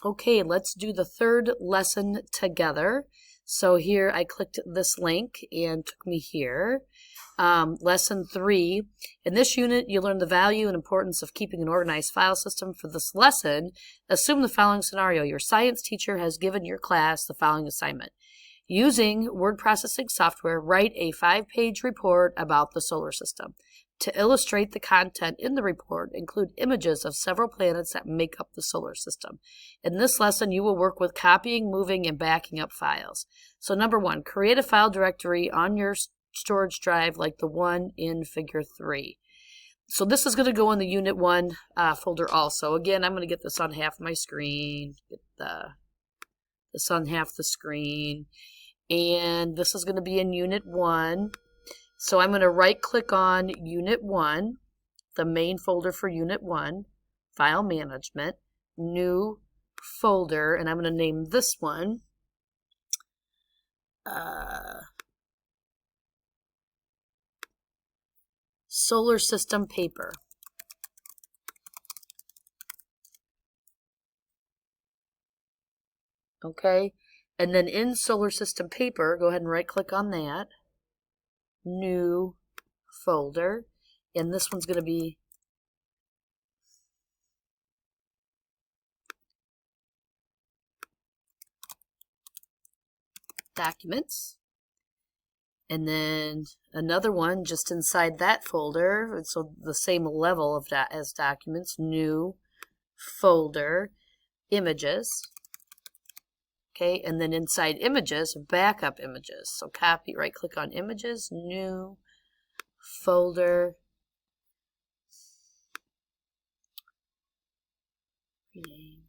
Okay, let's do the third lesson together. So here I clicked this link and took me here. Lesson 3. In this unit, you learn the value and importance of keeping an organized file system. For this lesson, assume the following scenario. Your science teacher has given your class the following assignment. Using word processing software, write a 5-page report about the solar system. To illustrate the content in the report, include images of several planets that make up the solar system. In this lesson, you will work with copying, moving, and backing up files. So number 1, create a file directory on your storage drive like the one in figure 3. So this is going to go in the Unit 1 folder also. Again, I'm going to get this on half my screen, get this on half the screen, and this is going to be in Unit 1. So I'm going to right-click on Unit 1, the main folder for Unit 1, File Management, New Folder, and I'm going to name this one Solar System Paper. Okay, and then in Solar System Paper, go ahead and right-click on that. New folder, and this one's going to be Documents, and then another one just inside that folder, so the same level of that as Documents, New folder, Images. Okay, and then inside Images, Backup Images. So copy, right-click on Images, New folder, rename,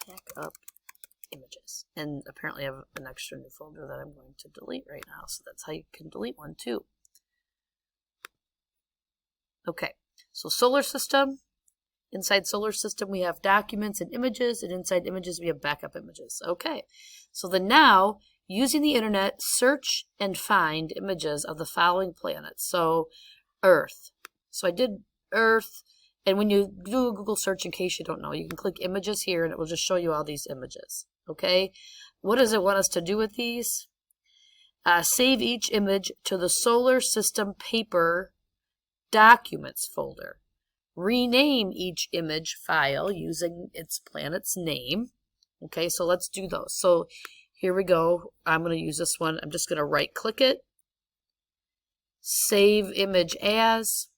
Backup Images. And apparently I have an extra new folder that I'm going to delete right now, so that's how you can delete one too. Okay, so Solar System. Inside Solar System, we have Documents and Images, and inside Images, we have Backup Images. Okay, so then now, using the internet, search and find images of the following planets. So, Earth. So I did Earth, and when you do a Google search, in case you don't know, you can click Images here, and it will just show you all these images. Okay, what does it want us to do with these? Save each image to the Solar System Paper Documents folder. Rename each image file using its planet's name. Okay, so let's do those. So here we go. I'm going to use this one. I'm just going to right-click it. Save image as.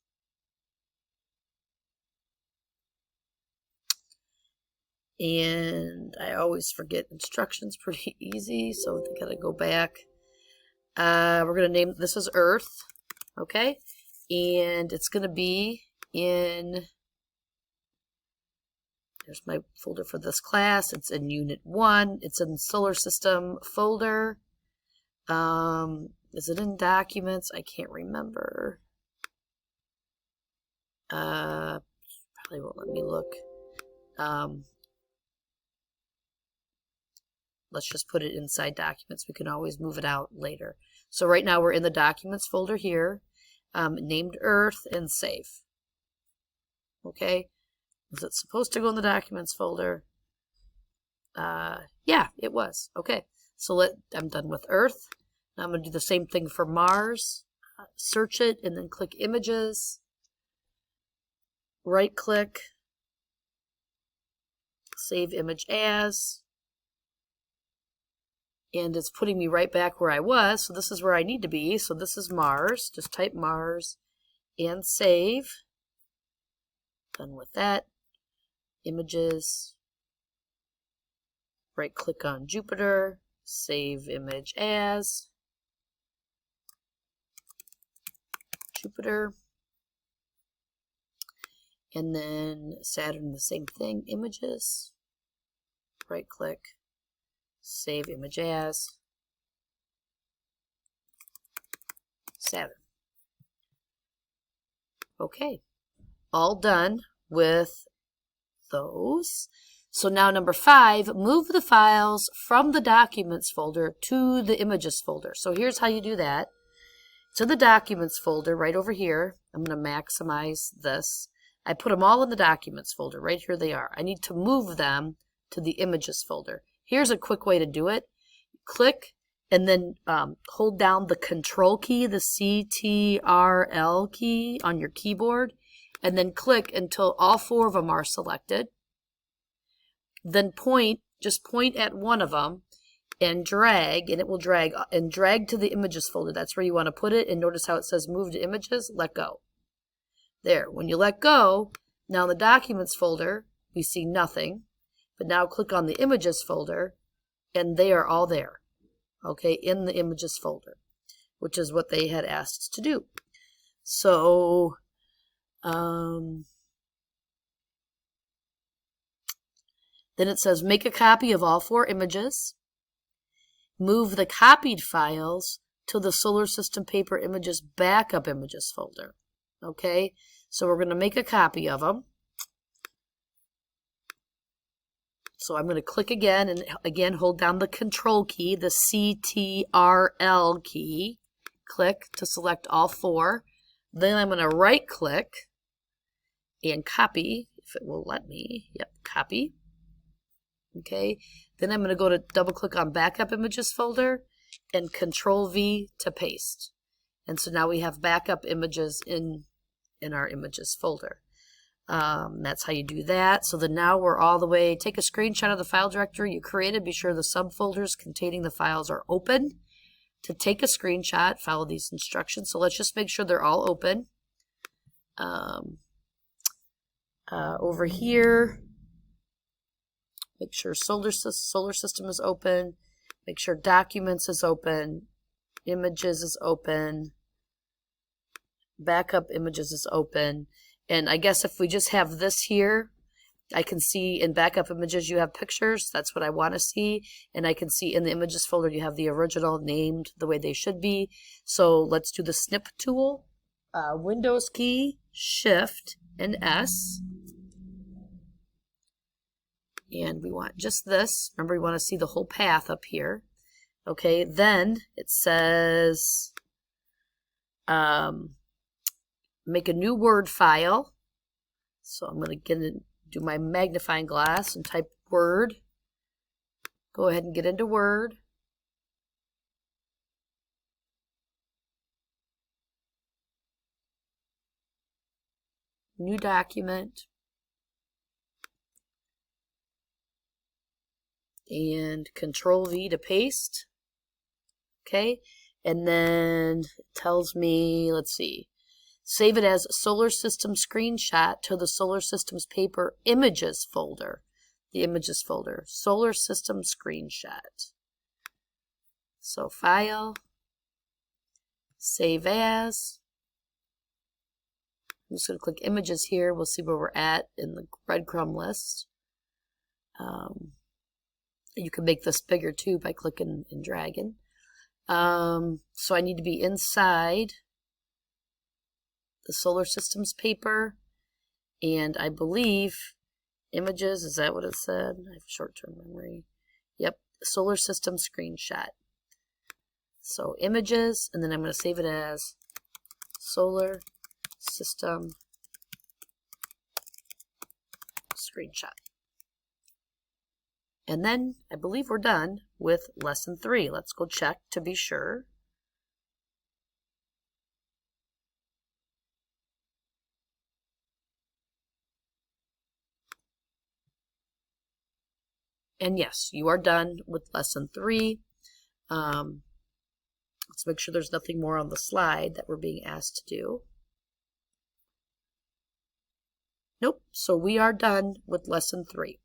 And I always forget instructions pretty easy, so I gotta go back. We're going to name, this is Earth. Okay, and it's going to be in, there's my folder for this class. It's in Unit 1. It's in Solar System folder. Is it in Documents? I can't remember. Probably won't let me look. Let's just put it inside Documents. We can always move it out later. So right now we're in the Documents folder here, named Earth, and save. Okay, was it supposed to go in the Documents folder? Yeah, it was. Okay, so I'm done with Earth. Now I'm going to do the same thing for Mars. Search it and then click Images. Right click. Save image as. And it's putting me right back where I was. So this is where I need to be. So this is Mars. Just type Mars and save. Done with that. Images. Right click on Jupiter. Save image as. Jupiter. And then Saturn, the same thing. Images. Right click. Save image as. Saturn. Okay. All done with those. So now number 5, move the files from the Documents folder to the Images folder. So here's how you do that. To the Documents folder right over here, I'm going to maximize this. I put them all in the documents folder. Right here they are. I need to move them to the images folder. Here's a quick way to do it. Click and then hold down the control key, the CTRL key on your keyboard, and then click until all 4 of them are selected. Then just point at one of them and drag, and it will drag to the images folder. That's where you want to put it. And notice how it says move to images, let go. There, when you let go, now in the documents folder, we see nothing. But now click on the images folder, and they are all there, okay, in the images folder, which is what they had asked us to do. So, then it says make a copy of all 4 images. Move the copied files to the Solar System Paper Images Backup Images folder. Okay, so we're going to make a copy of them. So I'm going to click again, and again hold down the control key, the CTRL key. Click to select all 4. Then I'm going to right click and copy, if it will let me. Yep, copy. Okay, then I'm going to go to double click on backup images folder and control V to paste. And so now we have backup images in our images folder. That's how you do that. So then now we're all the way, take a screenshot of the file directory you created. Be sure the subfolders containing the files are open. To take a screenshot, follow these instructions. So let's just make sure they're all open. Over here, make sure solar system is open. Make sure documents is open. Images is open. Backup images is open. And I guess if we just have this here, I can see in backup images you have pictures. That's what I want to see. And I can see in the images folder you have the original named the way they should be. So let's do the snip tool. Windows key, Shift, and S. And we want just this. Remember, we want to see the whole path up here. Okay, then it says make a new Word file. So I'm going to do my magnifying glass and type Word. Go ahead and get into Word. New document. And Control V to paste. Okay, and then it tells me, let's see, save it as Solar System Screenshot to the Solar Systems Paper Images folder. The Images folder, Solar System Screenshot. So File, Save As. I'm just going to click Images here. We'll see where we're at in the breadcrumb list. You can make this bigger too by clicking and dragging. So I need to be inside the Solar Systems paper, and I believe images, is that what it said? I have short-term memory. Yep, Solar System Screenshot. So images, and then I'm going to save it as Solar System Screenshot. And then I believe we're done with lesson 3. Let's go check to be sure. And yes, you are done with lesson 3. Let's make sure there's nothing more on the slide that we're being asked to do. Nope, so we are done with lesson 3.